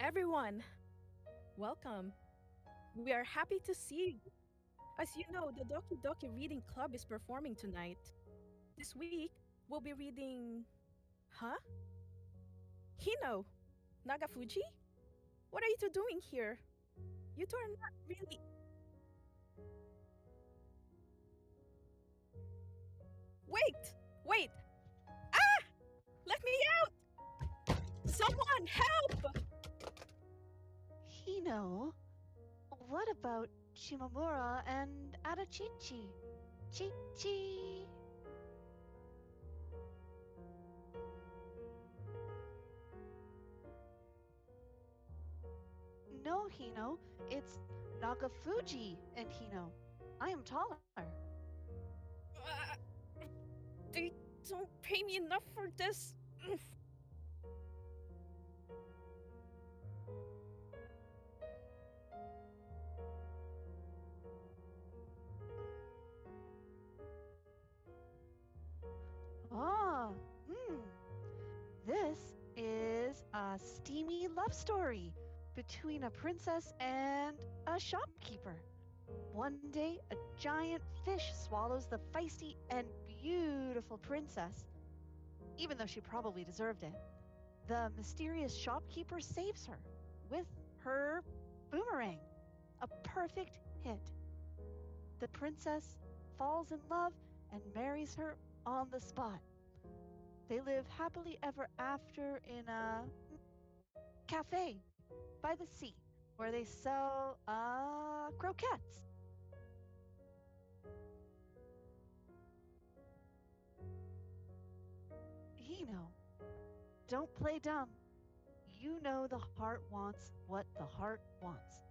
everyone, welcome. We are happy to see you. As you know, the Doki Doki Reading Club is performing tonight. This week, we'll be reading. Huh? Hino! Nagafuji? What are you two doing here? You two are not really. Wait! Wait! Ah! Let me out! Someone help! Hino, what about Shimamura and Adachi? Chi. No, Hino, it's Nagafuji and Hino. I am taller. Ah, they don't pay me enough for this. Ah, hmm. This is a steamy love story between a princess and a shopkeeper. One day, a giant fish swallows the feisty and beautiful princess, even though she probably deserved it. The mysterious shopkeeper saves her with her boomerang, a perfect hit. The princess falls in love and marries her on the spot. They live happily ever after in a cafe by the sea where they sell croquettes. You know, don't play dumb. You know the heart wants what the heart wants.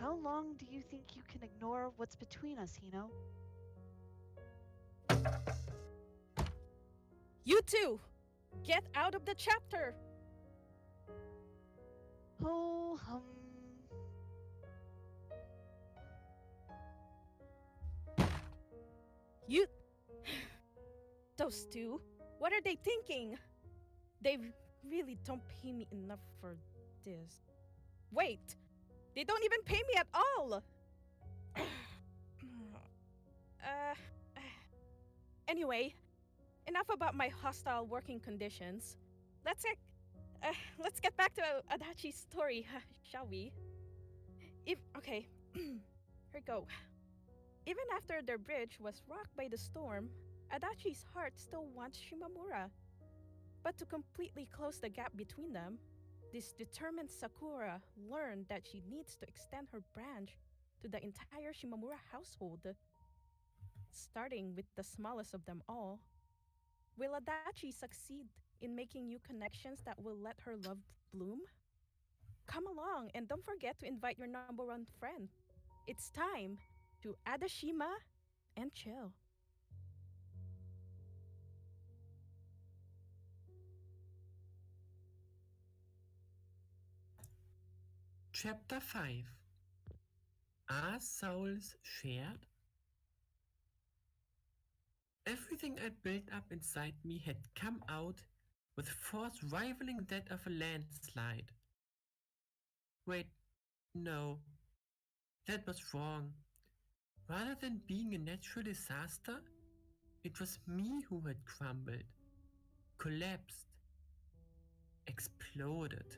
How long do you think you can ignore what's between us, Hino? You two, get out of the chapter! Oh, You. Those two, what are they thinking? They really don't pay me enough for this. Wait, they don't even pay me at all! uh, anyway, enough about my hostile working conditions. Let's get, let's get back to Adachi's story, shall we? Okay, here we go. Even after their bridge was rocked by the storm, Adachi's heart still wants Shimamura. But to completely close the gap between them, this determined Sakura learned that she needs to extend her branch to the entire Shimamura household, starting with the smallest of them all. Will Adachi succeed in making new connections that will let her love bloom? Come along and don't forget to invite your number one friend. It's time to Adashima and chill. Chapter 5. Are Souls Shared? Everything I built up inside me had come out with force rivaling that of a landslide. Wait, no, that was wrong. Rather than being a natural disaster, it was me who had crumbled, collapsed, exploded.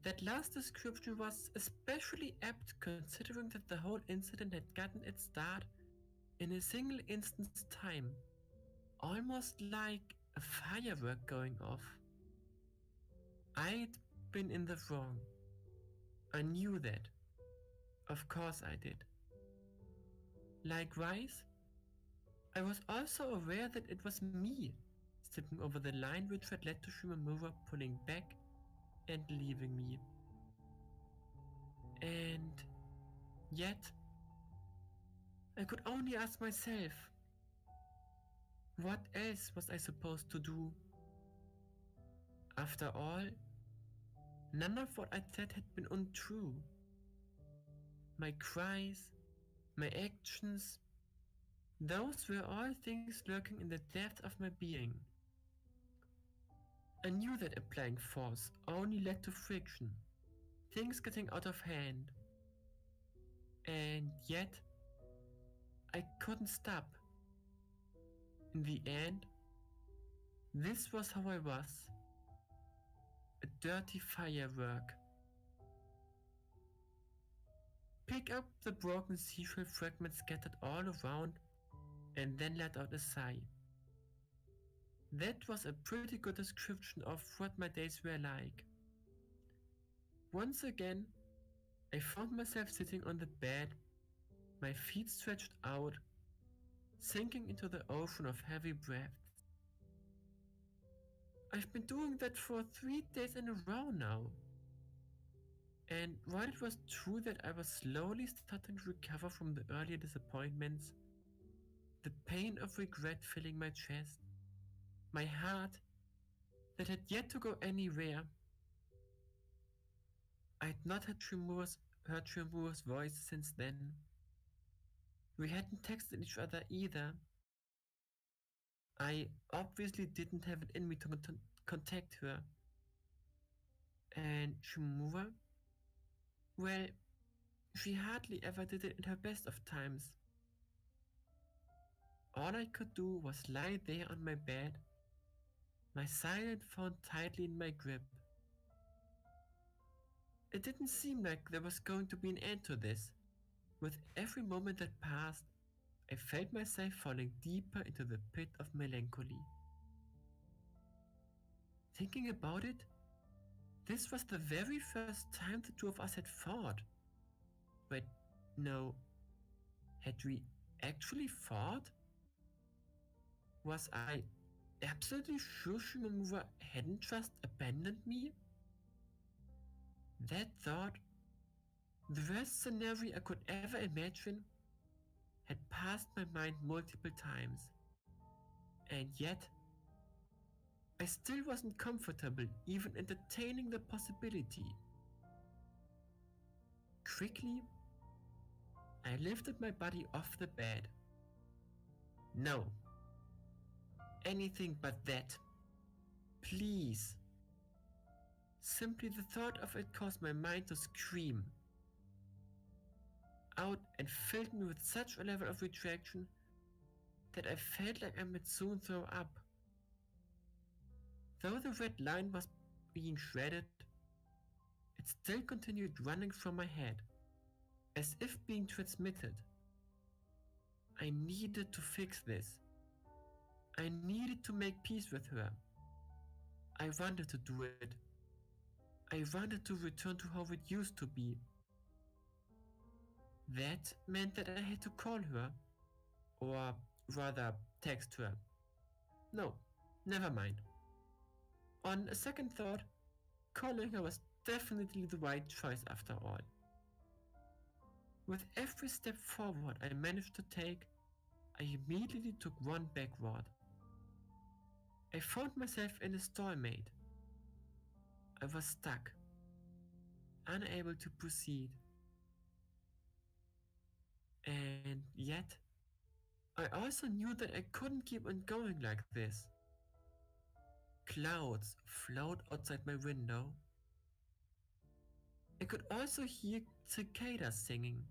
That last description was especially apt considering that the whole incident had gotten its start in a single instant's time, almost like a firework going off. I'd been in the wrong. I knew that. Of course I did. Likewise, I was also aware that it was me stepping over the line which had led to Shimamura pulling back and leaving me. And yet, I could only ask myself, what else was I supposed to do? After all, none of what I said had been untrue. My cries, my actions, Those were all things lurking in the depths of my being. I knew that applying force only led to friction, things getting out of hand, and yet I couldn't stop. In the end, this was how I was, a dirty firework. Pick up the broken seashell fragments scattered all around and then let out a sigh. That was a pretty good description of what my days were like. Once again, I found myself sitting on the bed, my feet stretched out, sinking into the ocean of heavy breaths. I've been doing that for 3 days in a row now. And while it was true that I was slowly starting to recover from the earlier disappointments, the pain of regret filling my chest, my heart that had yet to go anywhere, I'd not heard Shimamura's voice since then. We hadn't texted each other either. I obviously didn't have it in me to contact her. And Shimamura? Well, she hardly ever did it in her best of times. All I could do was lie there on my bed, my silent phone tightly in my grip. It didn't seem like there was going to be an end to this. With every moment that passed, I felt myself falling deeper into the pit of melancholy. Thinking about it, this was the very first time the two of us had fought. Wait, no. Had we actually fought? Was I absolutely sure Shimamura hadn't just abandoned me? That thought, the worst scenario I could ever imagine, had passed my mind multiple times. And yet, I still wasn't comfortable even entertaining the possibility. Quickly, I lifted my body off the bed. No. Anything but that. Please. Simply the thought of it caused my mind to scream out and filled me with such a level of retraction that I felt like I might soon throw up. Though the red line was being shredded, it still continued running from my head, as if being transmitted. I needed to fix this. I needed to make peace with her. I wanted to do it. I wanted to return to how it used to be. That meant that I had to call her, or rather text her. No, never mind. On a second thought, calling her was definitely the right choice after all. With every step forward I managed to take, I immediately took one backward. I found myself in a stalemate. I was stuck, unable to proceed. And yet, I also knew that I couldn't keep on going like this. Clouds float outside my window. I could also hear cicadas singing,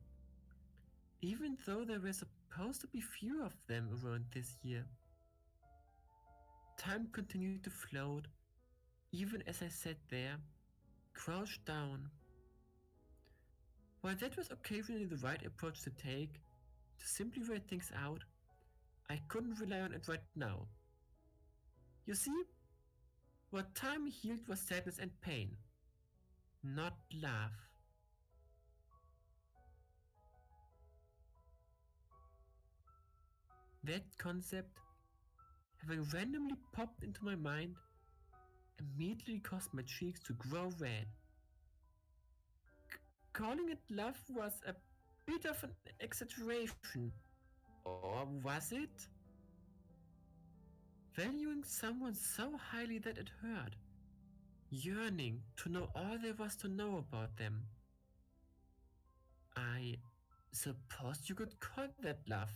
even though there were supposed to be fewer of them around this year. Time continued to float, even as I sat there, crouched down. While that was occasionally the right approach to take, to simply wait things out, I couldn't rely on it right now. You see, what time healed was sadness and pain, not love. That concept, having randomly popped into my mind, immediately caused my cheeks to grow red. Calling it love was a bit of an exaggeration, or was it? Valuing someone so highly that it hurt, yearning to know all there was to know about them. I suppose you could call that love,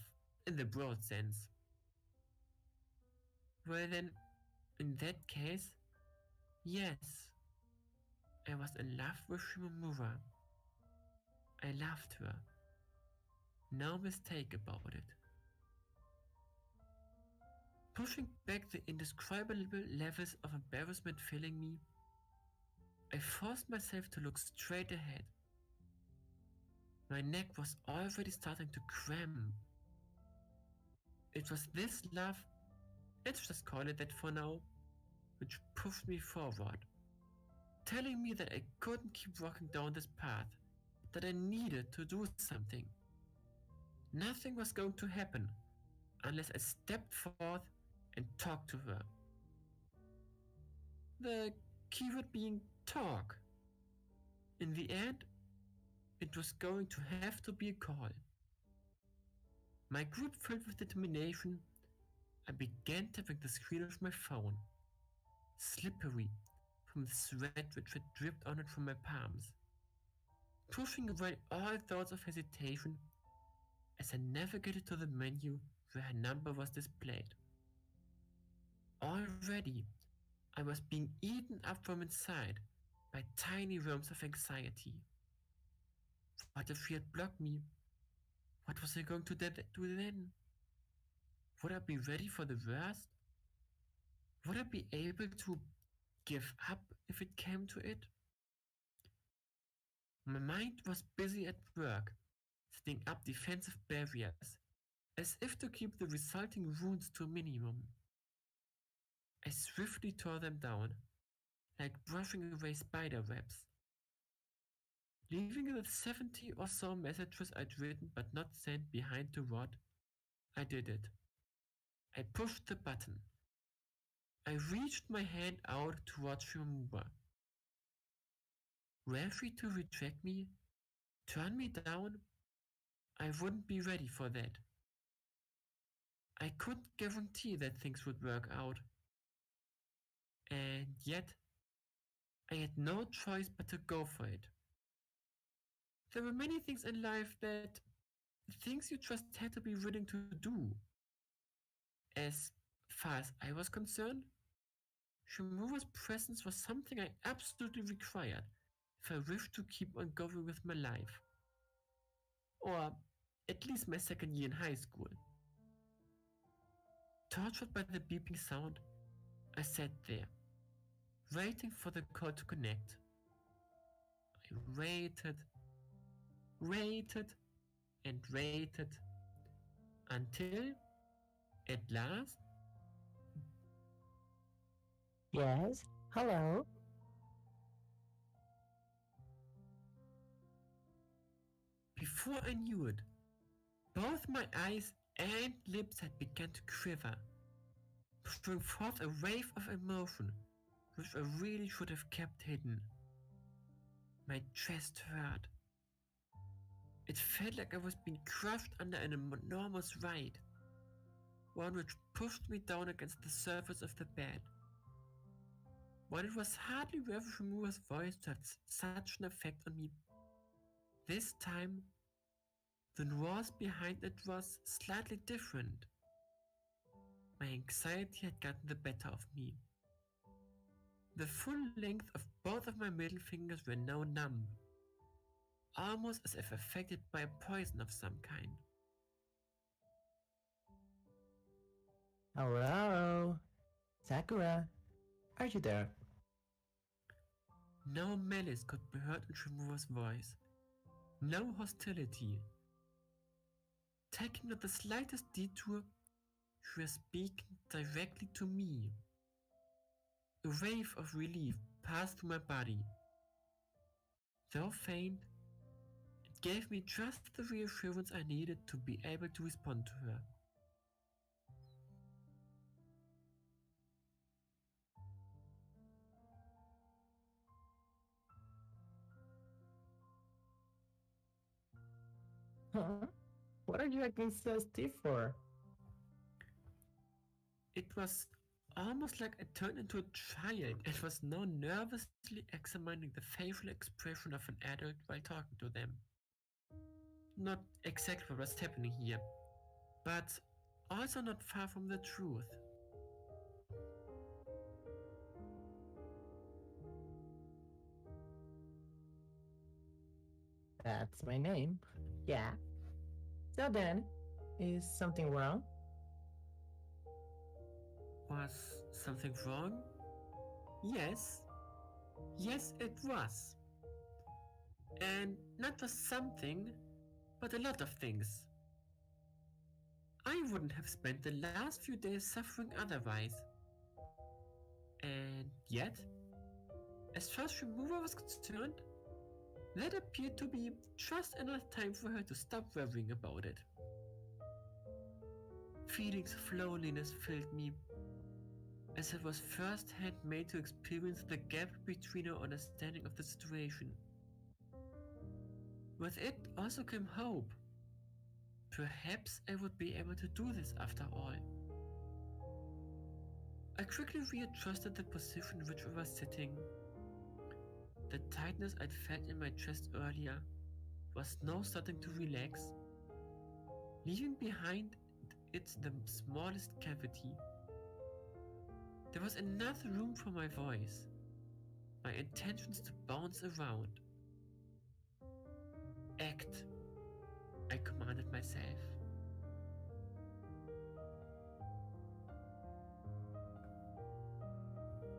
in the broad sense. Well then, in that case, yes, I was in love with Shimamura. I loved her. No mistake about it. Pushing back the indescribable levels of embarrassment filling me, I forced myself to look straight ahead. My neck was already starting to cramp. It was this love, let's just call it that for now, which pushed me forward, telling me that I couldn't keep walking down this path, that I needed to do something. Nothing was going to happen unless I stepped forth and talked to her. The keyword being talk. In the end, it was going to have to be a call. My group filled with determination, I began tapping the screen of my phone, slippery from the sweat which had dripped on it from my palms, pushing away all thoughts of hesitation as I navigated to the menu where her number was displayed. Already, I was being eaten up from inside by tiny worms of anxiety. What if she had blocked me? What was I going to do then? Would I be ready for the worst? Would I be able to give up if it came to it? My mind was busy at work, setting up defensive barriers, as if to keep the resulting wounds to a minimum. I swiftly tore them down, like brushing away spider webs. Leaving the 70 or so messages I'd written but not sent behind the rod, I did it. I pushed the button. I reached my hand out towards Shimamura. Were she to reject me, turn me down, I wouldn't be ready for that. I couldn't guarantee that things would work out. And yet, I had no choice but to go for it. There were many things in life that things you just had to be willing to do. As far as I was concerned, Shimura's presence was something I absolutely required if I wished to keep on going with my life. Or at least my second year in high school. Tortured by the beeping sound, I sat there, waiting for the call to connect. I waited, and waited until, at last, Yes, hello. before I knew it, both my eyes and lips had begun to quiver, throwing forth a wave of emotion which I really should have kept hidden. My chest hurt. It felt like I was being crushed under an enormous weight, one which pushed me down against the surface of the bed. While it was hardly worth Shimura's voice to have such an effect on me, this time the nuance behind it was slightly different. My anxiety had gotten the better of me. The full length of both of my middle fingers were now numb, almost as if affected by a poison of some kind. Hello? Sakura, are you there? No malice could be heard in Shimura's voice, no hostility. Taking not the slightest detour, she was speaking directly to me. A wave of relief passed through my body. Though faint, it gave me just the reassurance I needed to be able to respond to her. Huh? What are you acting so stiff for? It was almost like I turned into a child and was now nervously examining the facial expression of an adult while talking to them. Not exactly what was happening here, but also not far from the truth. That's my name. Yeah. So then, is something wrong? Was something wrong? Yes. Yes, it was. And not just something, but a lot of things. I wouldn't have spent the last few days suffering otherwise. And yet, as far as Shimamura was concerned, that appeared to be just enough time for her to stop worrying about it. Feelings of loneliness filled me as I was first-hand made to experience the gap between her understanding of the situation. With it also came hope. Perhaps I would be able to do this after all. I quickly readjusted the position in which I was sitting. The tightness I'd felt in my chest earlier was now starting to relax, leaving behind it the smallest cavity. There was enough room for my voice, my intentions to bounce around. Act, I commanded myself.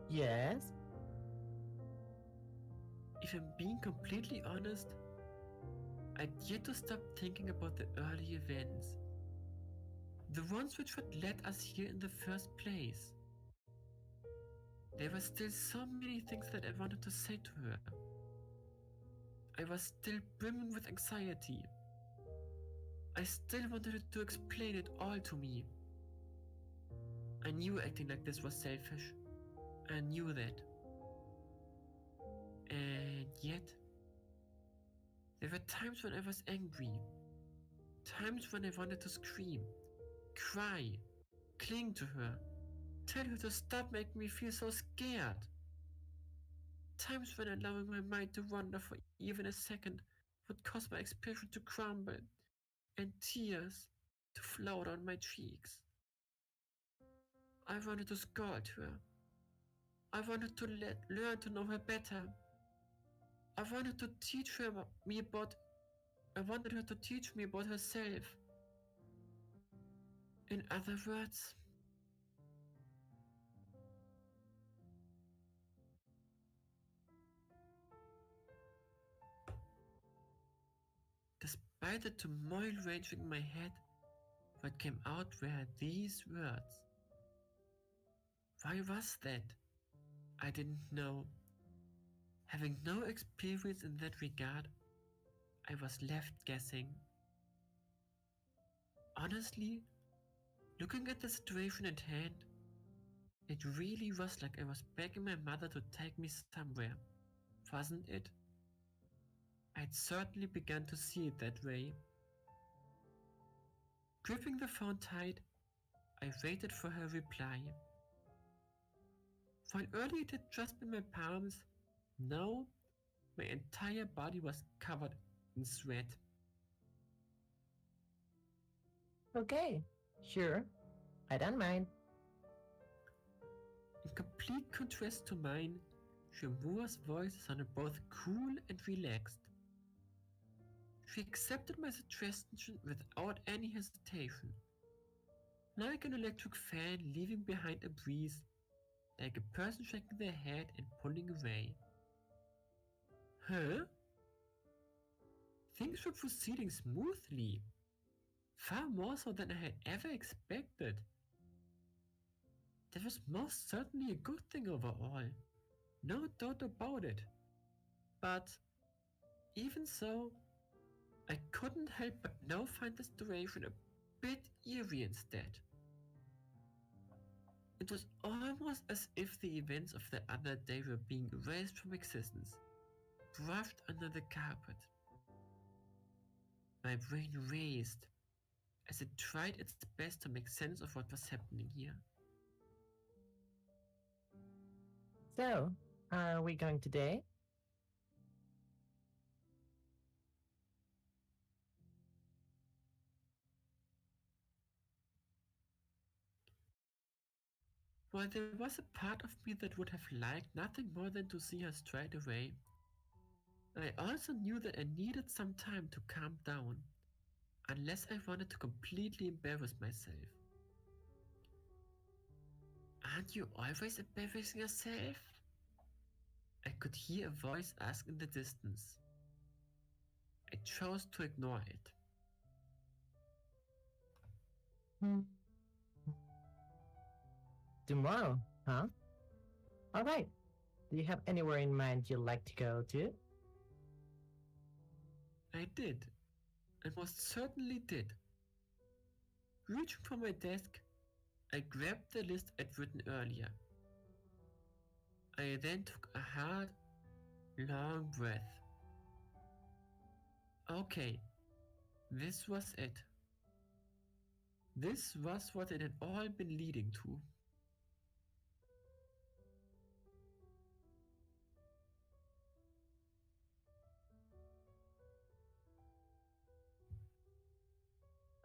Yes? If I'm being completely honest, I'd yet to stop thinking about the early events. The ones which had led us here in the first place. There were still so many things that I wanted to say to her. I was still brimming with anxiety. I still wanted her to explain it all to me. I knew acting like this was selfish. I knew that. And yet, there were times when I was angry. Times when I wanted to scream, cry, cling to her, tell her to stop making me feel so scared. Times when allowing my mind to wander for even a second would cause my expression to crumble and tears to flow down my cheeks. I wanted to scold her. I wanted to learn to know her better. I wanted to teach her me about I wanted her to teach me about herself. In other words, despite the turmoil raging in my head, what came out were these words. Why was that? I didn't know. Having no experience in that regard, I was left guessing. Honestly, looking at the situation at hand, it really was like I was begging my mother to take me somewhere, wasn't it? I'd certainly begun to see it that way. Gripping the phone tight, I waited for her reply. While earlier it had just been my palms, now my entire body was covered in sweat. Okay, sure. I don't mind. In complete contrast to mine, Shimamura's voice sounded both cool and relaxed. She accepted my suggestion without any hesitation, like an electric fan leaving behind a breeze, like a person shaking their head and pulling away. Huh? Things were proceeding smoothly, far more so than I had ever expected. That was most certainly a good thing overall, no doubt about it. But even so, I couldn't help but now find the situation a bit eerie instead. It was almost as if the events of the other day were being erased from existence, brushed under the carpet. My brain raced as it tried its best to make sense of what was happening here. So, are we going today? While there was a part of me that would have liked nothing more than to see her straight away, I also knew that I needed some time to calm down, unless I wanted to completely embarrass myself. Aren't you always embarrassing yourself? I could hear a voice ask in the distance. I chose to ignore it. Hmm. Tomorrow, huh? Alright. Do you have anywhere in mind you'd like to go to? I did. I most certainly did. Reaching for my desk, I grabbed the list I'd written earlier. I then took a hard, long breath. Okay, this was it. This was what it had all been leading to.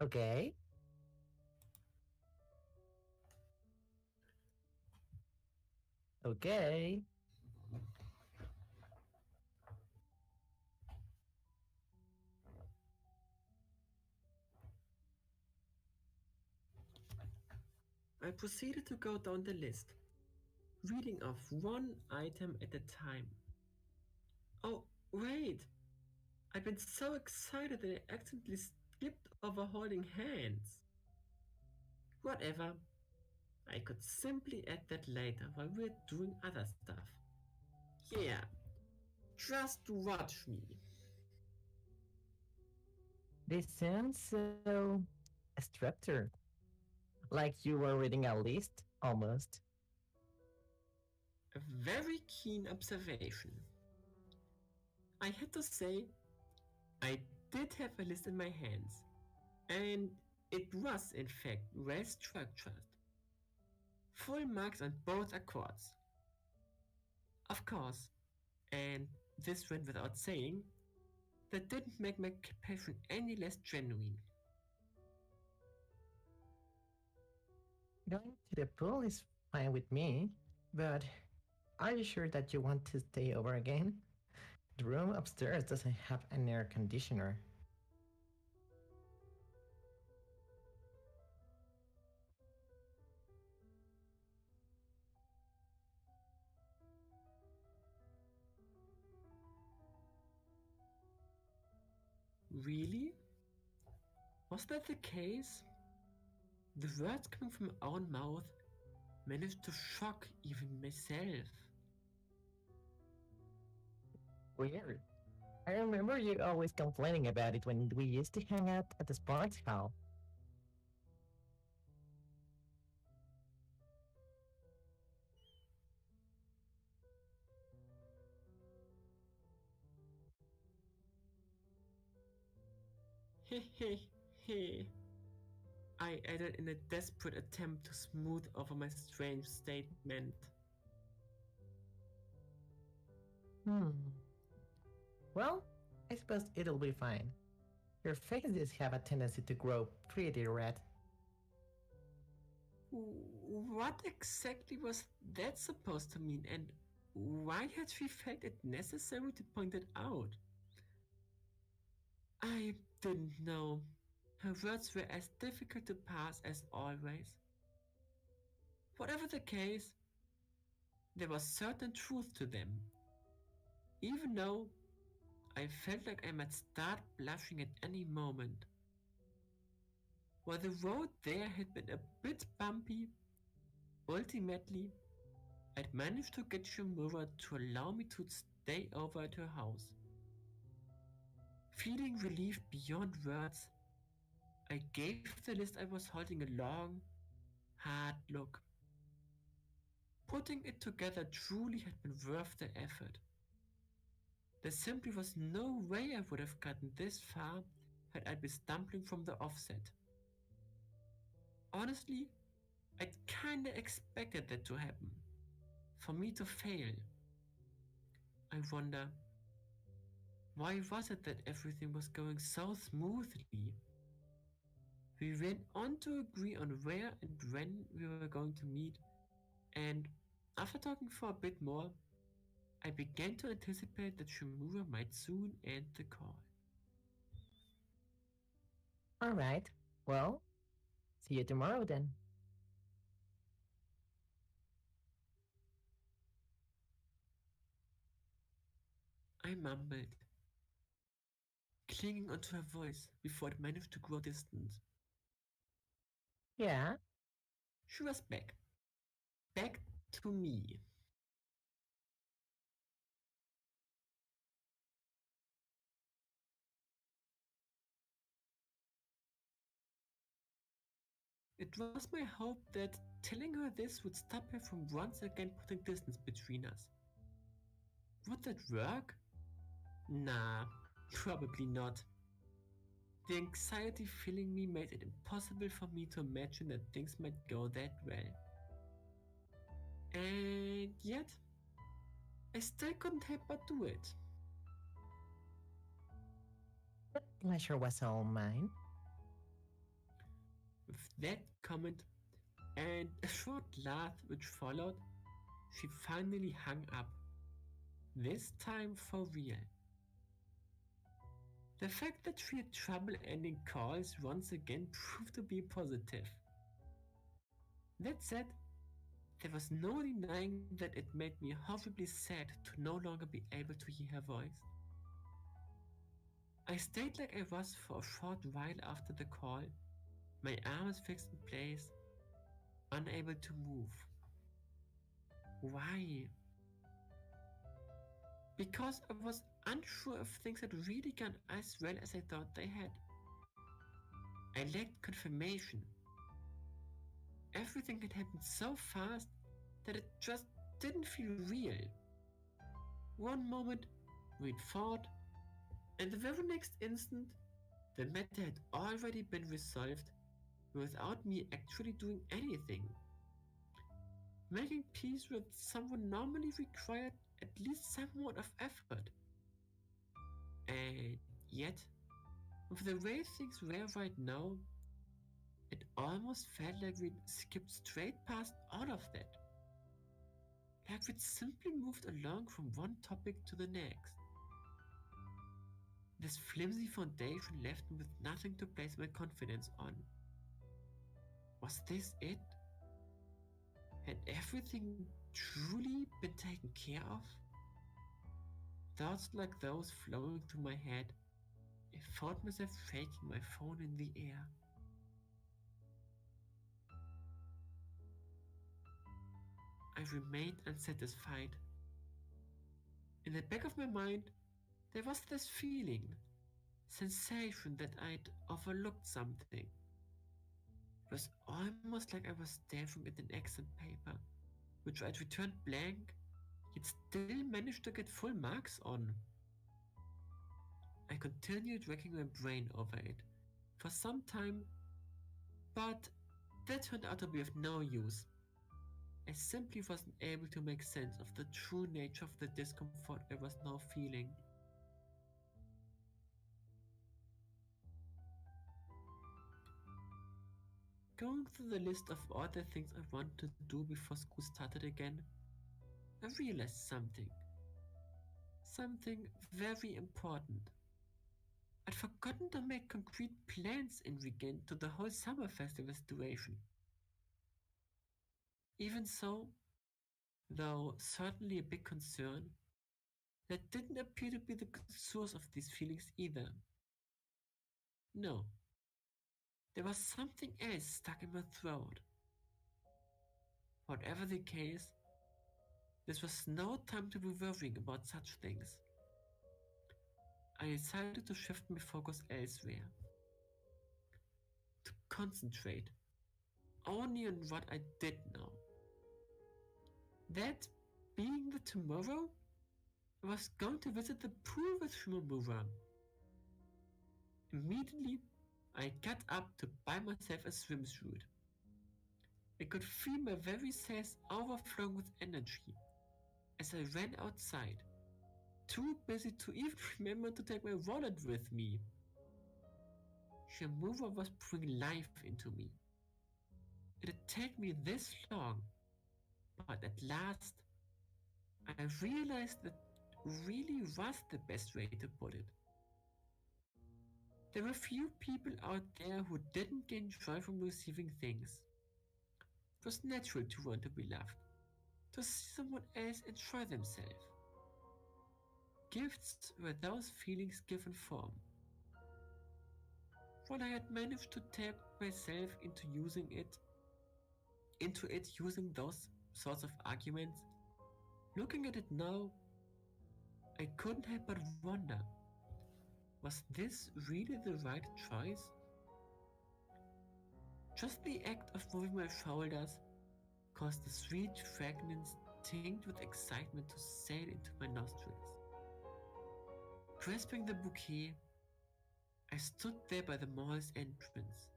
Okay. Okay. I proceeded to go down the list, reading off one item at a time. Oh, wait! I'd been so excited that I accidentally skipped over holding hands. Whatever. I could simply add that later while we're doing other stuff. Yeah, just watch me. This sounds so structured. Like you were reading a list, almost. A very keen observation. I had to say, I did have a list in my hands, and it was in fact well structured. Full marks on both accords. Of course, and this went without saying, that didn't make my passion any less genuine. Going to the pool is fine with me, but are you sure that you want to stay over again? The room upstairs doesn't have an air conditioner. Really? Was that the case? The words coming from my own mouth managed to shock even myself. Weird. I remember you always complaining about it when we used to hang out at the sports hall. Hehehe, I added in a desperate attempt to smooth over my strange statement. Hmm. Well, I suppose it'll be fine. Your faces have a tendency to grow pretty red. What exactly was that supposed to mean, and why had she felt it necessary to point it out? I didn't know. Her words were as difficult to pass as always. Whatever the case, there was certain truth to them. Even though I felt like I might start blushing at any moment. While the road there had been a bit bumpy, ultimately I'd managed to get Shimamura to allow me to stay over at her house. Feeling relief beyond words, I gave the list I was holding a long, hard look. Putting it together truly had been worth the effort. There simply was no way I would have gotten this far had I been stumbling from the offset. Honestly, I'd kinda expected that to happen. For me to fail. I wonder, why was it that everything was going so smoothly? We went on to agree on where and when we were going to meet, And after talking for a bit more, I began to anticipate that Shimamura might soon end the call. Alright, well, see you tomorrow then. I mumbled, clinging onto her voice before it managed to grow distant. Yeah? She was back. Back to me. It was my hope that telling her this would stop her from once again putting distance between us. Would that work? Nah, probably not. The anxiety filling me made it impossible for me to imagine that things might go that well. And yet, I still couldn't help but do it. The pleasure was all mine. With that comment and a short laugh which followed, she finally hung up. This time for real. The fact that she had trouble ending calls once again proved to be positive. That said, there was no denying that it made me horribly sad to no longer be able to hear her voice. I stayed like I was for a short while after the call, my arms fixed in place, unable to move. Why? Because I was unsure if things had really gone as well as I thought they had. I lacked confirmation. Everything had happened so fast that it just didn't feel real. One moment we'd fought, and the very next instant the matter had already been resolved without me actually doing anything. Making peace with someone normally required at least somewhat of effort. And yet, with the way things were right now, it almost felt like we'd skipped straight past all of that. Like we'd simply moved along from one topic to the next. This flimsy foundation left me with nothing to place my confidence on. Was this it? Had everything truly been taken care of? Thoughts like those flowing through my head, I found myself shaking my phone in the air. I remained unsatisfied. In the back of my mind, there was this feeling, sensation that I'd overlooked something. It was almost like I was staring at an exam paper, which I'd returned blank, yet still managed to get full marks on. I continued racking my brain over it for some time, but that turned out to be of no use. I simply wasn't able to make sense of the true nature of the discomfort I was now feeling. Going through the list of all the things I wanted to do before school started again, I realized something. Something very important. I'd forgotten to make concrete plans in regard to the whole summer festival situation. Even so, though certainly a big concern, that didn't appear to be the source of these feelings either. No, there was something else stuck in my throat. Whatever the case, this was no time to be worrying about such things. I decided to shift my focus elsewhere. To concentrate only on what I did know. That being that tomorrow, I was going to visit the pool with Shimamura. Immediately, I got up to buy myself a swimsuit. I could feel my very cells overflowing with energy as I ran outside, too busy to even remember to take my wallet with me. Shimamura was pouring life into me. It had taken me this long, But at last, I realized that really was the best way to put it. There were few people out there who didn't gain joy from receiving things. It was natural to want to be loved, to see someone else enjoy themselves. Gifts were those feelings given form. While I had managed to talk myself into it using those sorts of arguments, looking at it now, I couldn't help but wonder, was this really the right choice? Just the act of moving my shoulders caused the sweet fragrance tinged with excitement to sail into my nostrils. Grasping the bouquet, I stood there by the mall's entrance,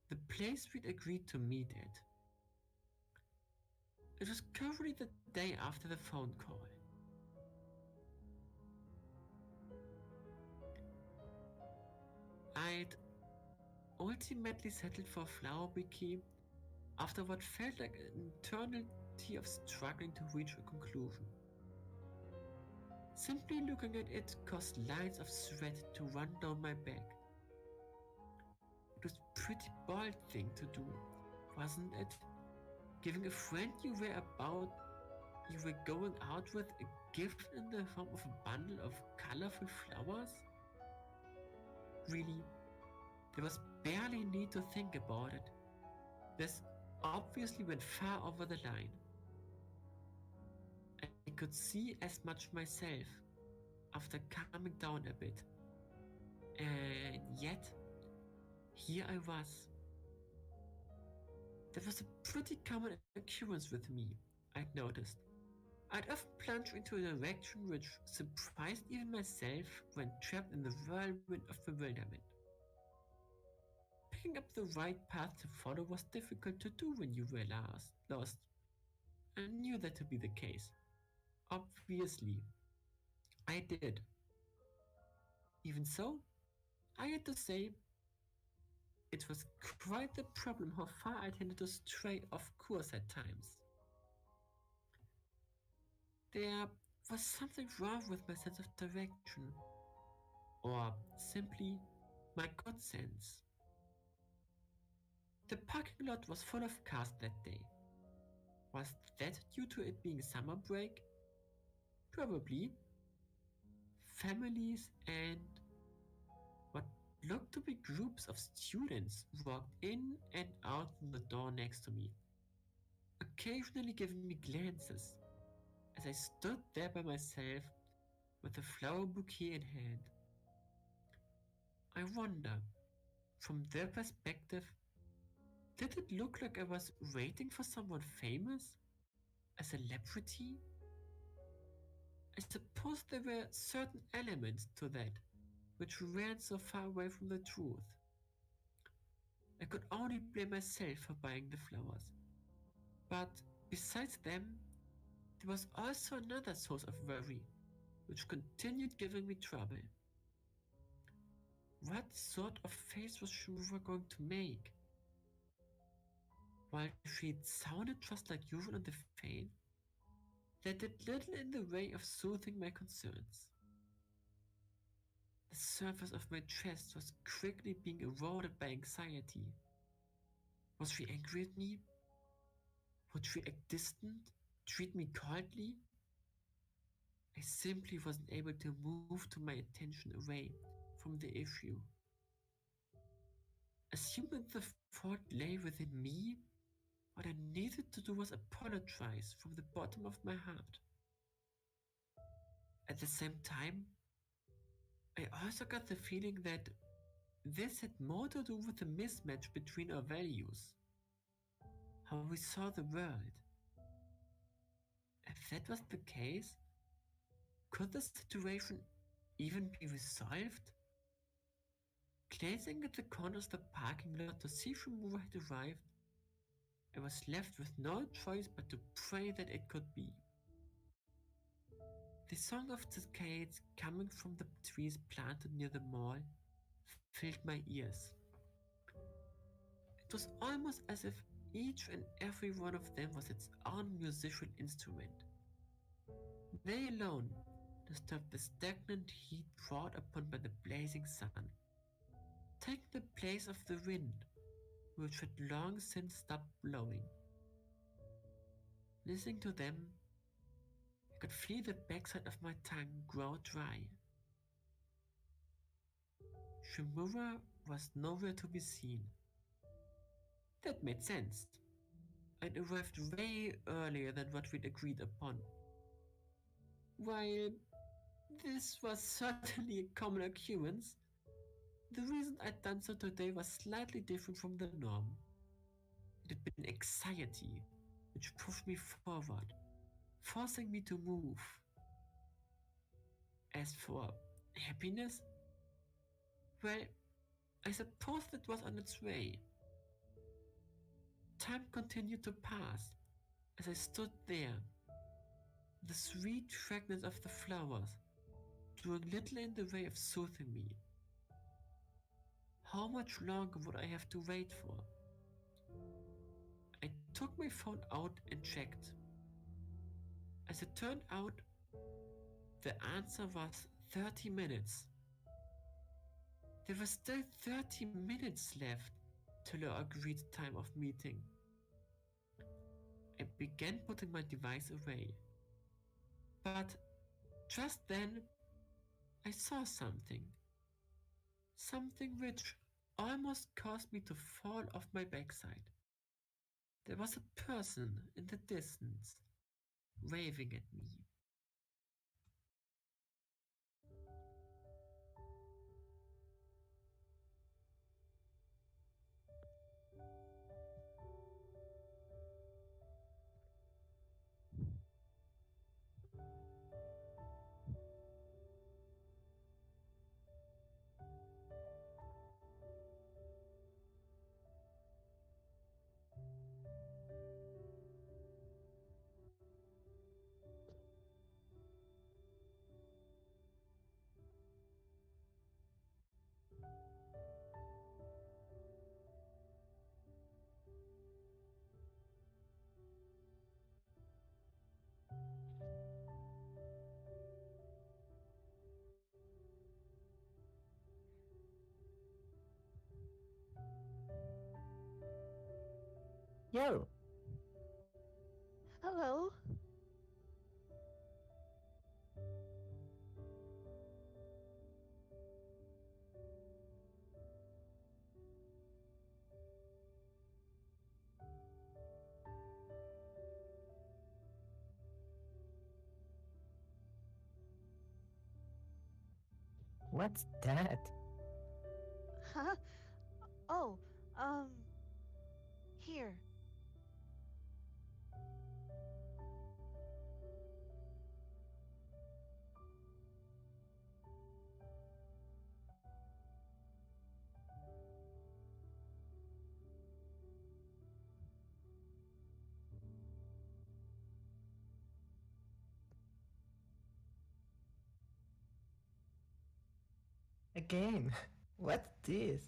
the place we'd agreed to meet at. It was currently the day after the phone call. I'd ultimately settled for a flower bouquet after what felt like an eternity of struggling to reach a conclusion. Simply looking at it caused lines of sweat to run down my back. It was a pretty bold thing to do, wasn't it? Giving a friend you were going out with a gift in the form of a bundle of colorful flowers? Really, there was barely need to think about it. This obviously went far over the line. I could see as much myself after calming down a bit. And yet, here I was. That was a pretty common occurrence with me, I'd noticed. I'd often plunge into a direction which surprised even myself when trapped in the whirlwind of bewilderment. Picking up the right path to follow was difficult to do when you were lost. I knew that to be the case. Obviously, I did. Even so, I had to say, it was quite the problem how far I tended to stray off course at times. There was something wrong with my sense of direction, or simply my good sense. The parking lot was full of cars that day. Was that due to it being summer break? Probably. Families and what looked to be groups of students walked in and out from the door next to me, occasionally giving me glances as I stood there by myself with a flower bouquet in hand. I wonder, from their perspective, did it look like I was waiting for someone famous? A celebrity? I suppose there were certain elements to that which ran so far away from the truth. I could only blame myself for buying the flowers. But besides them, there was also another source of worry, which continued giving me trouble. What sort of face was Shimamura going to make? While she sounded just like usual on the phone, that did little in the way of soothing my concerns. The surface of my chest was quickly being eroded by anxiety. Was she angry at me? Would she act distant, treat me coldly? I simply wasn't able to move to my attention away from the issue. Assuming the fault lay within me, what I needed to do was apologize from the bottom of my heart. At the same time, I also got the feeling that this had more to do with the mismatch between our values, how we saw the world. If that was the case, could the situation even be resolved? Glancing at the corner of the parking lot to see Shimamura had arrived, I was left with no choice but to pray that it could be. The song of cicadas coming from the trees planted near the mall filled my ears. It was almost as if Each and every one of them was its own musical instrument. They alone disturbed the stagnant heat brought upon by the blazing sun, taking the place of the wind, which had long since stopped blowing. Listening to them, I could feel the backside of my tongue grow dry. Shimamura was nowhere to be seen. That made sense. I'd arrived way earlier than what we'd agreed upon. While this was certainly a common occurrence, the reason I'd done so today was slightly different from the norm. It had been anxiety, which pushed me forward, forcing me to move. As for happiness, well, I suppose that was on its way. Time continued to pass as I stood there, the sweet fragrance of the flowers doing little in the way of soothing me. How much longer would I have to wait for? I took my phone out and checked. As it turned out, the answer was 30 minutes. There were still 30 minutes left till our agreed time of meeting. I began putting my device away. But just then, I saw something. Something which almost caused me to fall off my backside. There was a person in the distance, waving at me. Yo, Hello. what's that? Huh? Oh, um, here. Again, what's this?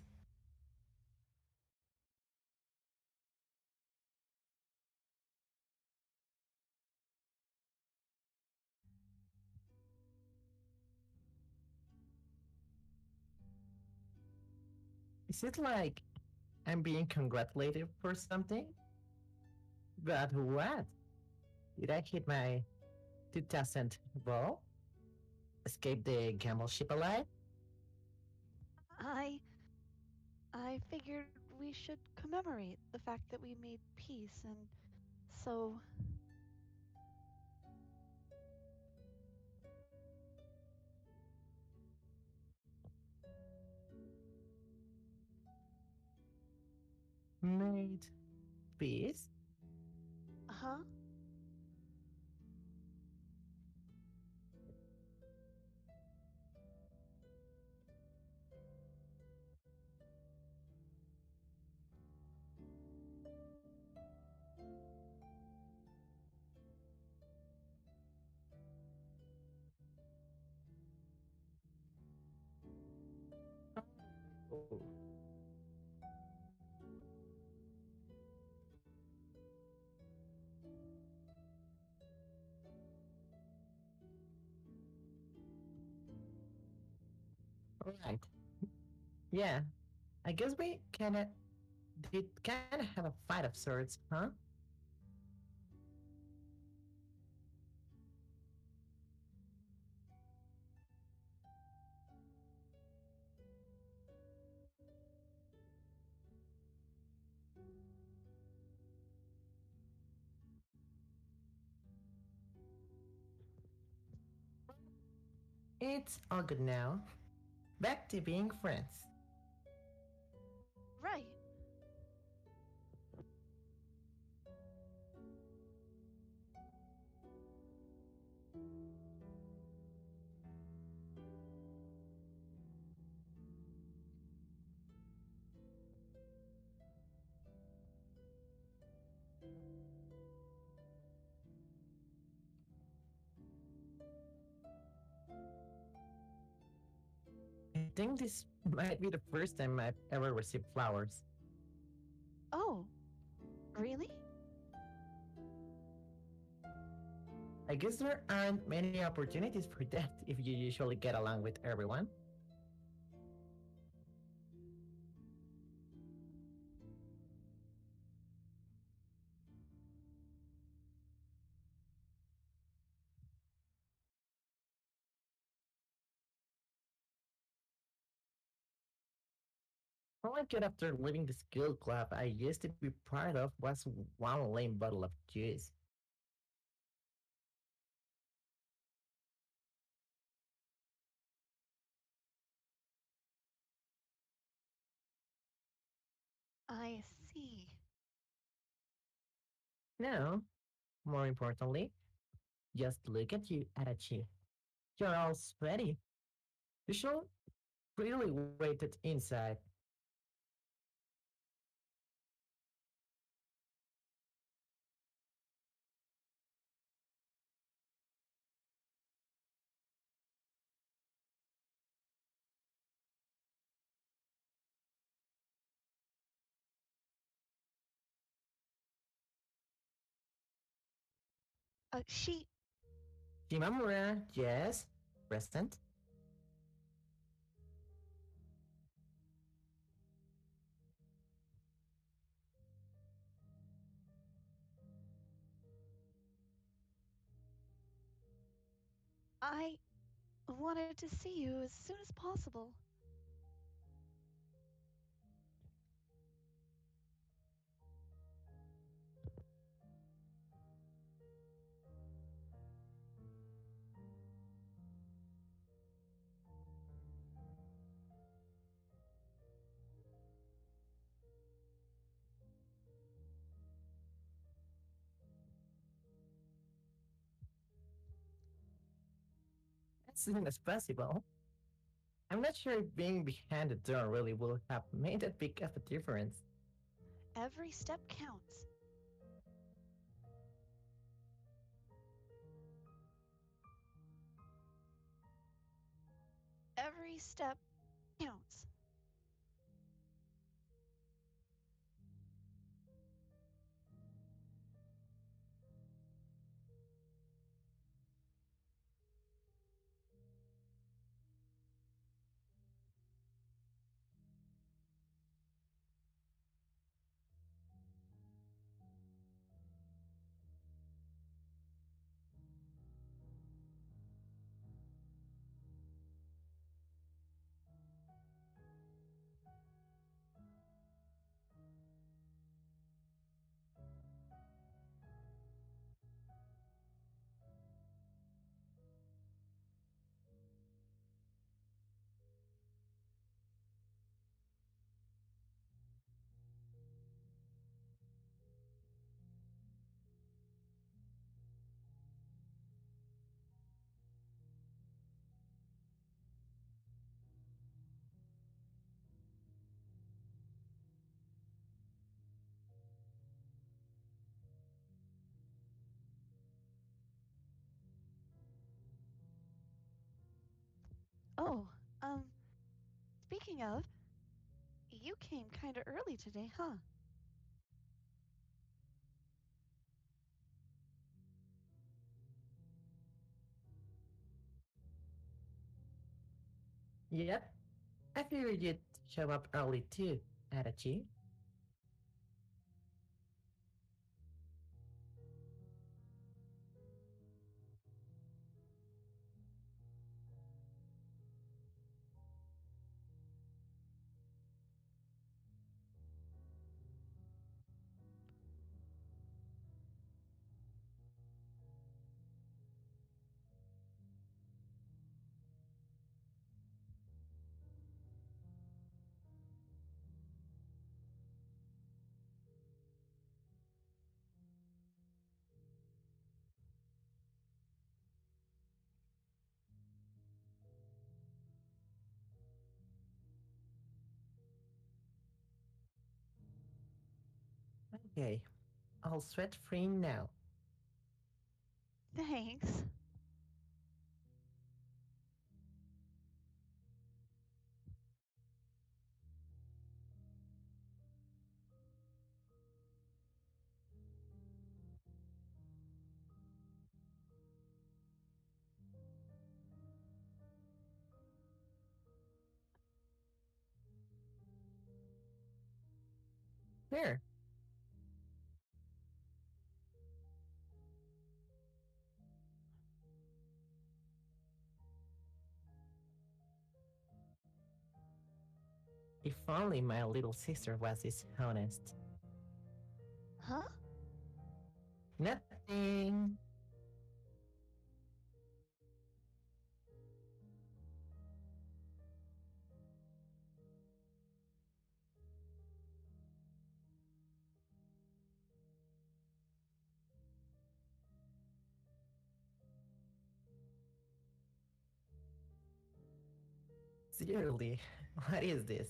Is it like I'm being congratulated for something? But what? Did I hit my 2000 ball? Escape the gamble ship alive? I I figured we should commemorate the fact that we made peace, and so Made peace? huh? Oh. Right. Yeah, I guess we kind of have a fight of sorts, huh? It's all good now. Back to being friends. Right. I think this might be the first time I've ever received flowers. Oh, really? I guess there aren't many opportunities for that if you usually get along with everyone. All I get after leaving the skill club I used to be part of was one lame bottle of juice. I see. No, more importantly, just look at you, Adachi. You're all sweaty. You should really waited inside. She. Shimamura, yes, present. I wanted to see you as soon as possible. As soon as possible. I'm not sure if being behind the door really will have made that big of a difference. Every step counts. Every step counts. Oh, um, speaking of, you came kinda early today, huh? Yep, I figured you'd show up early too, Adachi. Okay, I'll sweat free now. Thanks. Here, if only my little sister was this honest. Huh? Nothing. Seriously, what is this?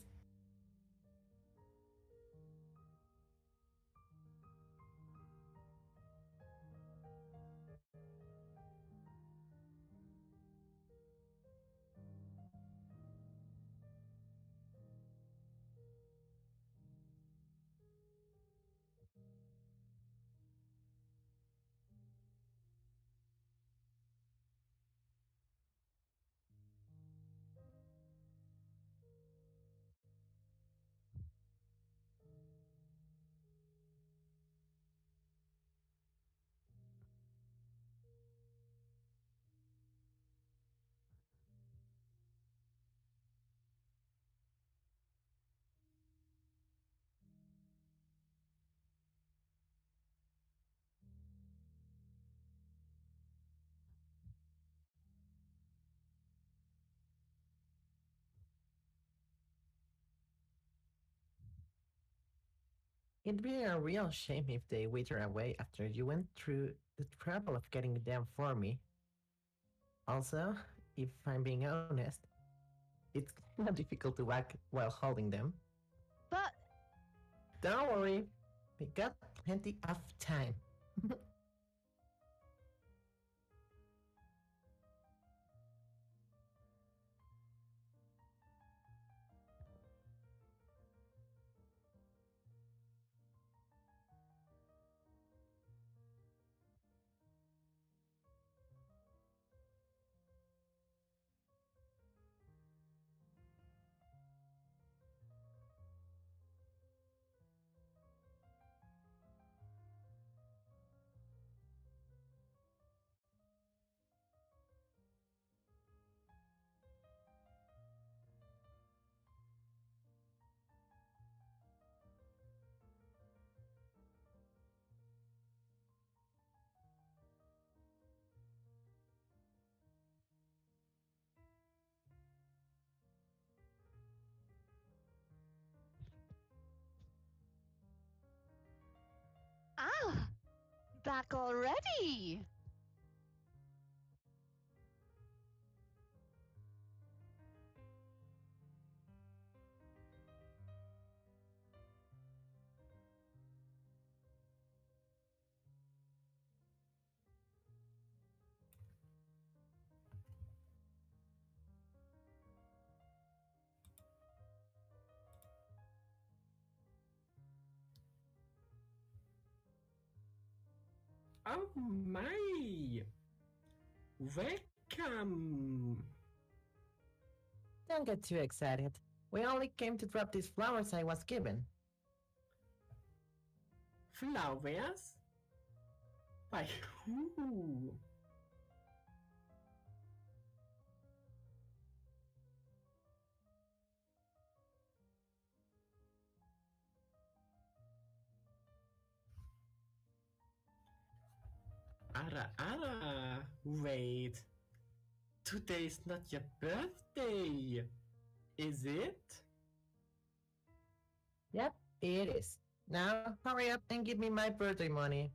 It'd be a real shame if they wither away after you went through the trouble of getting them for me. Also, if I'm being honest, it's kind of difficult to walk while holding them. But Don't worry, we got plenty of time. ah, back already. Oh my! Welcome! Don't get too excited. We only came to drop these flowers I was given. Flowers? By who? Wait. Today's not your birthday, is it? Yep, it is. Now, hurry up and give me my birthday money.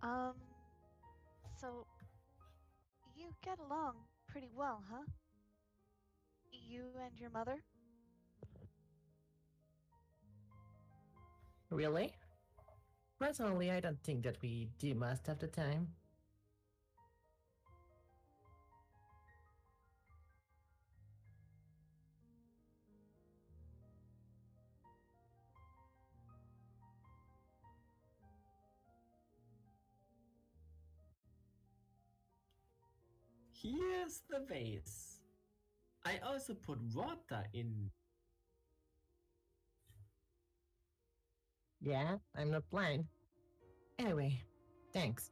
Um, so you get along pretty well, huh? You and your mother? Really? Personally, I don't think that we do most of the time. Here's the vase. I also put water in. Yeah, I'm not blind. Anyway, thanks.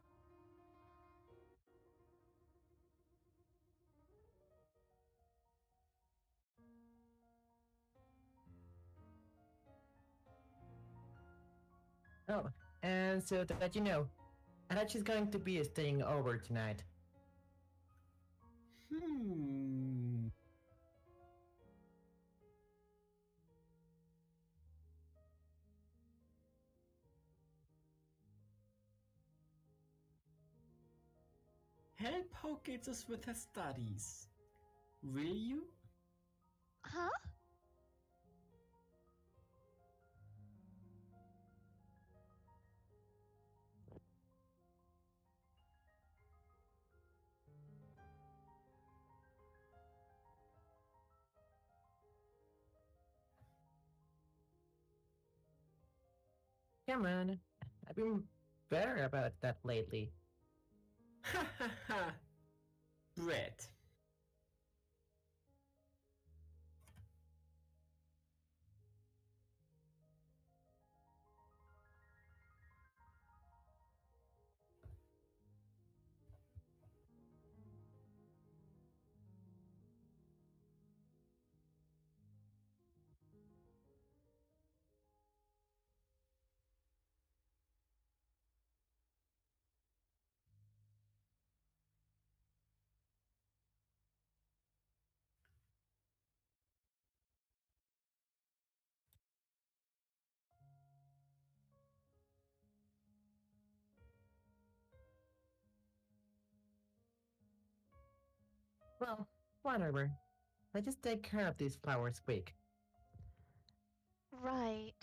Oh, and so that you know, Adachi's going to be staying over tonight. Hmm. Help Hougetsu with her studies. Will you? Huh? Come on, I've been better about that lately. Ha ha ha. Bread. Well, whatever. Let's just take care of these flowers quick. Right.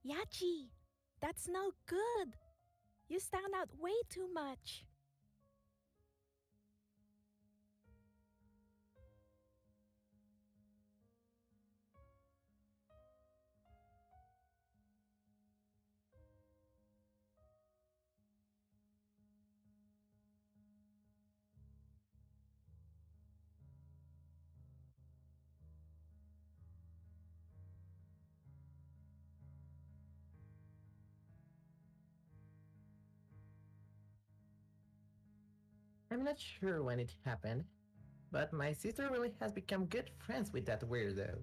Yachi, that's no good. You stand out way too much. I'm not sure when it happened, but my sister really has become good friends with that weirdo.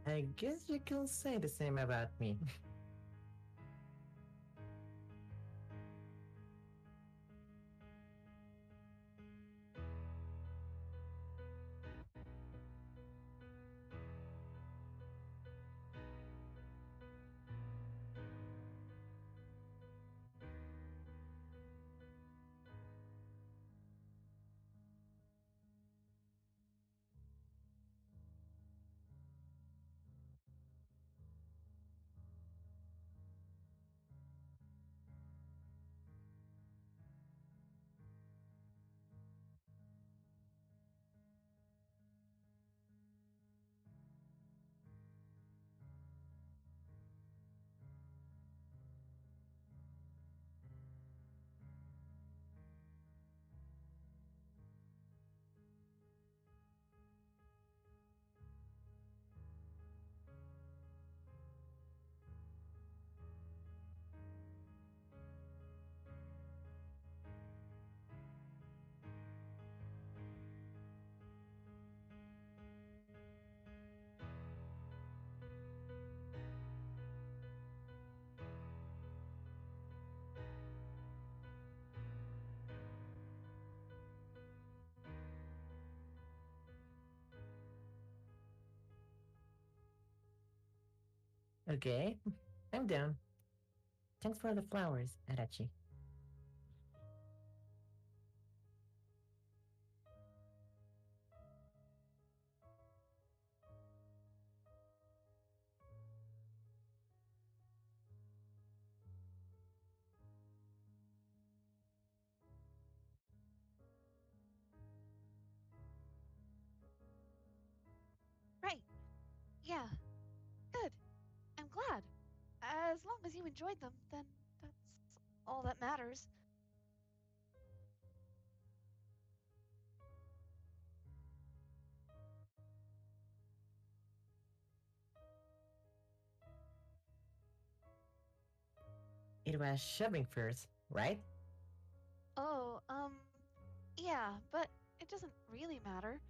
I guess you can say the same about me. Okay, I'm down. Thanks for the flowers, Adachi. Right. Yeah. Good. I'm glad. As long as you enjoyed them, then that's all that matters. It was shopping first, right? Oh, yeah, but it doesn't really matter.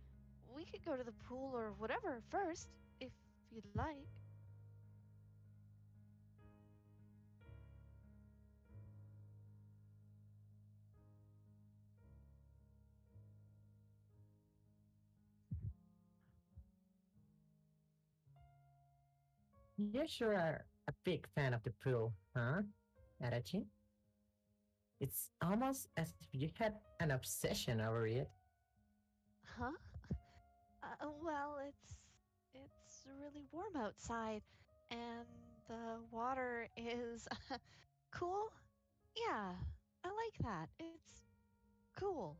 We could go to the pool or whatever first, if you'd like. You sure are a big fan of the pool, huh, Adachi? It's almost as if you had an obsession over it. Huh? Well, it's really warm outside, and the water is cool. Yeah, I like that. It's cool.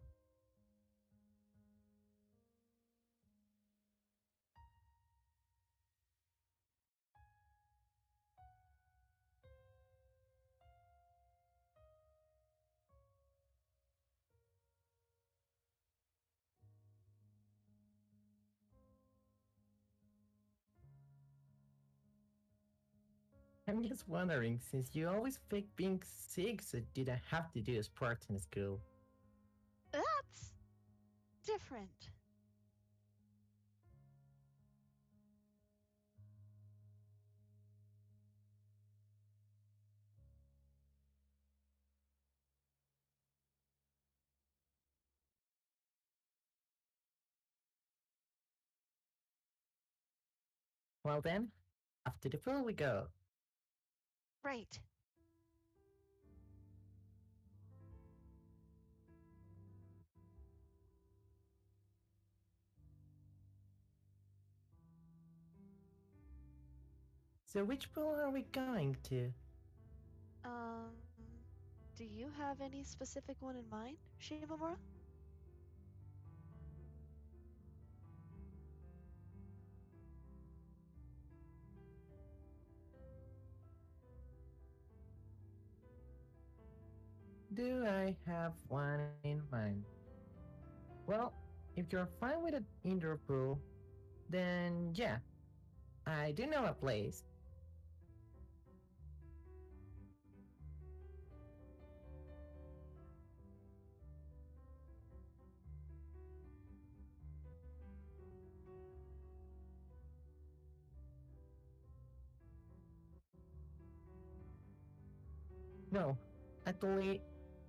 I'm just wondering, since you always fake being sick so you didn't have to do sports in school. That's different. Well then, After the pool we go. Right. So which pool are we going to? Um, do you have any specific one in mind, Shimamura? Do I have one in mind? Well, if you're fine with an indoor pool, then yeah, I do know a place. No, actually,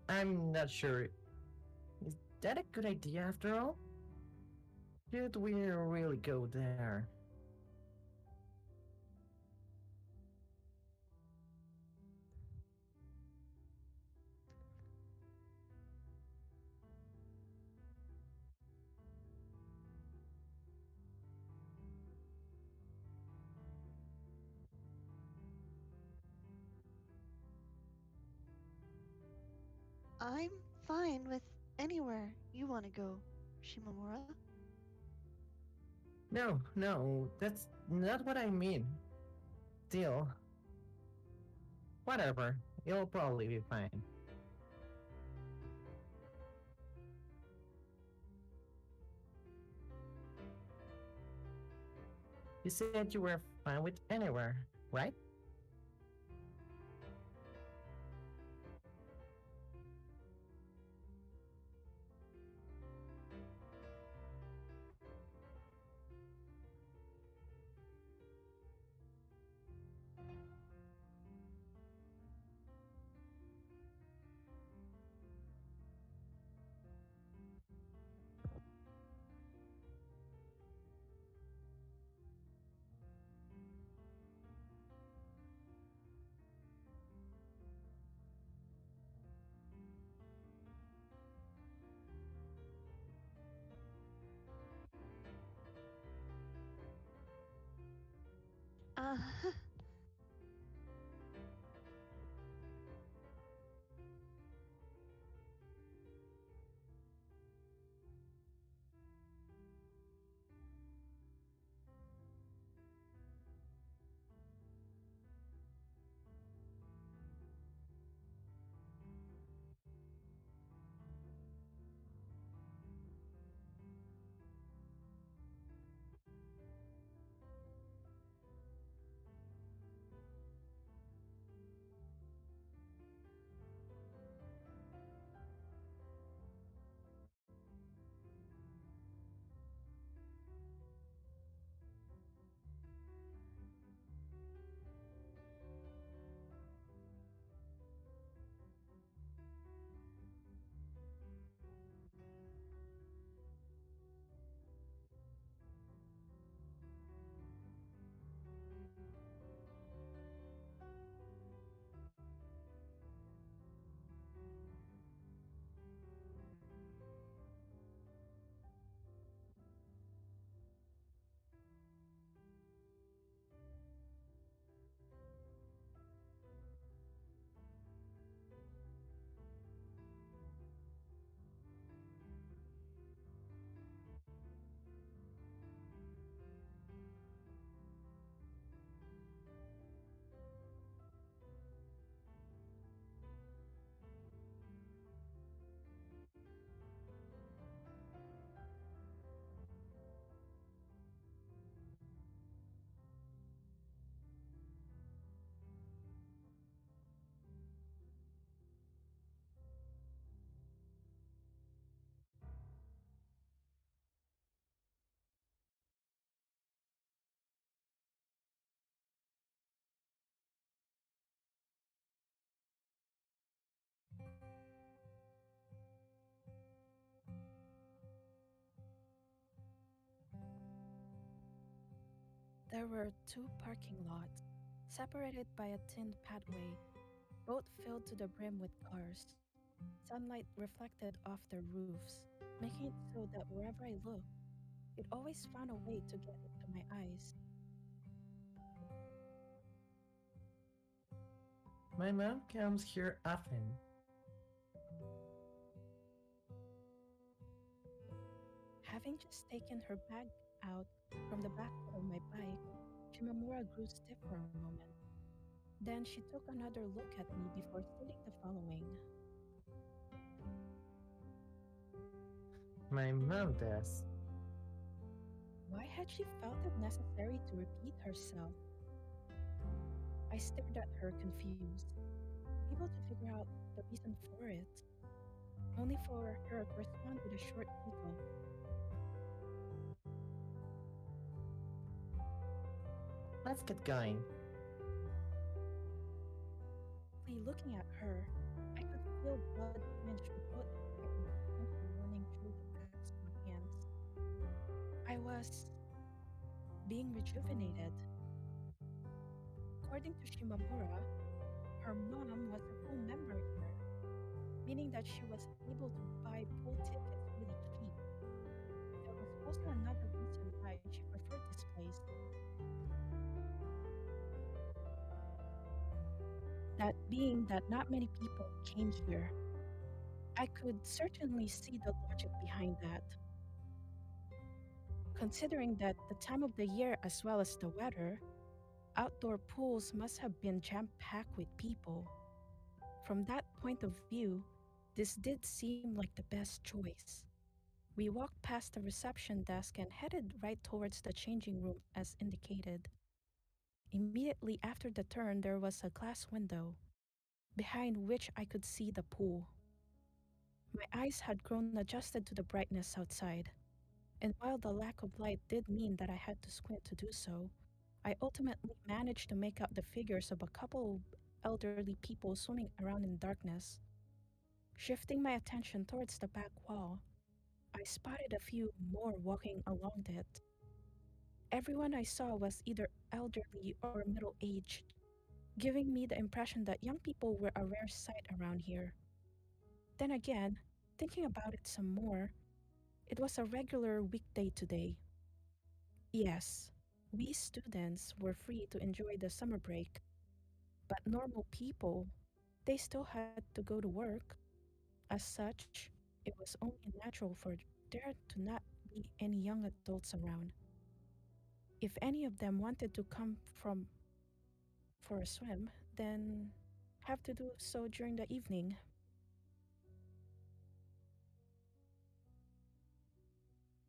I'm not sure. Is that a good idea after all? Should we really go there? I'm fine with anywhere you want to go, Shimamura. No, no, that's not what I mean. Still, whatever, it'll probably be fine. You said you were fine with anywhere, right? Uh, There were two parking lots, separated by a thin pathway, both filled to the brim with cars. Sunlight reflected off their roofs, making it so that wherever I looked, it always found a way to get into my eyes. My mom comes here often. Having just taken her bag out from the basket of my bike, Shimamura grew stiff for a moment. Then she took another look at me before stating the following. My mom does. Why had she felt it necessary to repeat herself? I stared at her confused, able to figure out the reason for it, only for her to respond with a short giggle. Let's get going. Quickly looking at her, I could feel blood quench through both my eyes and running through the backs of my hands. I was being rejuvenated. According to Shimamura, her mom was a full member here, meaning that she was able to buy pool tickets really cheap. There was also another reason why she preferred this place, that being that not many people came here. I could certainly see the logic behind that, considering that the time of the year as well as the weather, outdoor pools must have been jam packed with people. From that point of view, this did seem like the best choice. We walked past the reception desk and headed right towards the changing room as indicated. Immediately after the turn, there was a glass window, behind which I could see the pool. My eyes had grown adjusted to the brightness outside, and while the lack of light did mean that I had to squint to do so, I ultimately managed to make out the figures of a couple of elderly people swimming around in darkness. Shifting my attention towards the back wall, I spotted a few more walking along it. Everyone I saw was either elderly or middle aged, giving me the impression that young people were a rare sight around here. Then again, thinking about it some more, it was a regular weekday today. Yes, we students were free to enjoy the summer break, but normal people, they still had to go to work. As such, it was only natural for there to not be any young adults around. If any of them wanted to come from for a swim, then have to do so during the evening.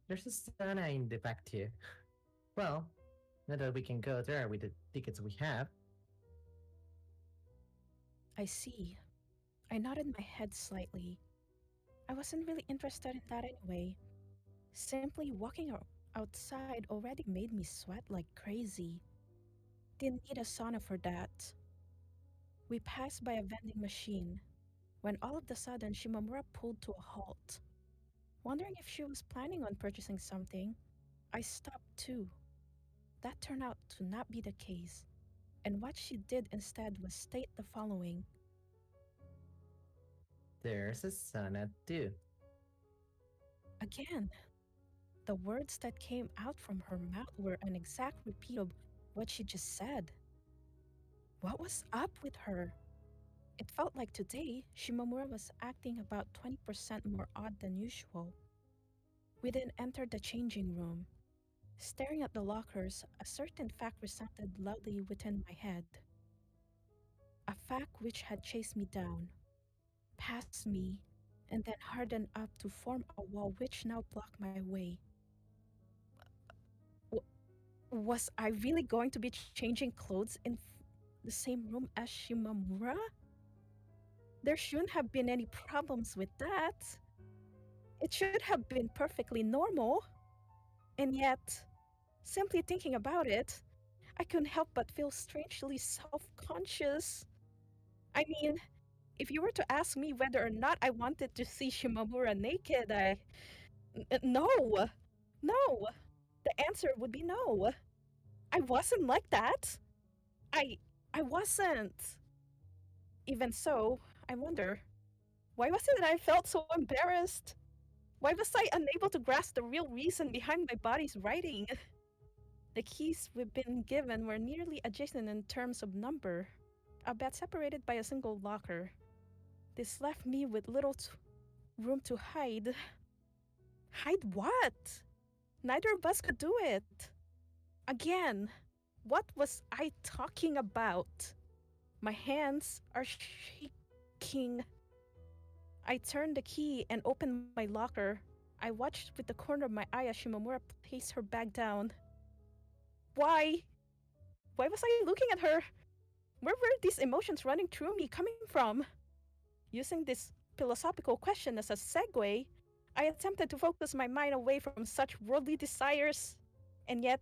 There's a sauna in the back too. Well, not that we can go there with the tickets we have. I see. I nodded my head slightly. I wasn't really interested in that anyway. Simply walking outside already made me sweat like crazy. Didn't need a sauna for that. We passed by a vending machine when all of a sudden Shimamura pulled to a halt. Wondering if she was planning on purchasing something, I stopped too. That turned out to not be the case, and what she did instead was state the following. There's a sauna too. Again, the words that came out from her mouth were an exact repeat of what she just said. What was up with her? It felt like today Shimamura was acting about 20% more odd than usual. We then entered the changing room. Staring at the lockers, a certain fact resounded loudly within my head. A fact which had chased me down, past me, and then hardened up to form a wall which now blocked my way. W- was I really going to be changing clothes in the same room as Shimamura? There shouldn't have been any problems with that. It should have been perfectly normal. And yet, simply thinking about it, I couldn't help but feel strangely self conscious. I mean, if you were to ask me whether or not I wanted to see Shimamura naked, no! No! The answer would be no. I wasn't like that. I I wasn't. Even so, I wonder, why was it that I felt so embarrassed? Why was I unable to grasp the real reason behind my body's writing? The keys we've been given were nearly adjacent in terms of number, albeit separated by a single locker. This left me with little room to hide. Hide what? Neither of us could do it. Again, what was I talking about? My hands are shaking. I turned the key and opened my locker. I watched with the corner of my eye as Shimamura placed her bag down. Why? Why was I looking at her? Where were these emotions running through me coming from? Using this philosophical question as a segue, I attempted to focus my mind away from such worldly desires, and yet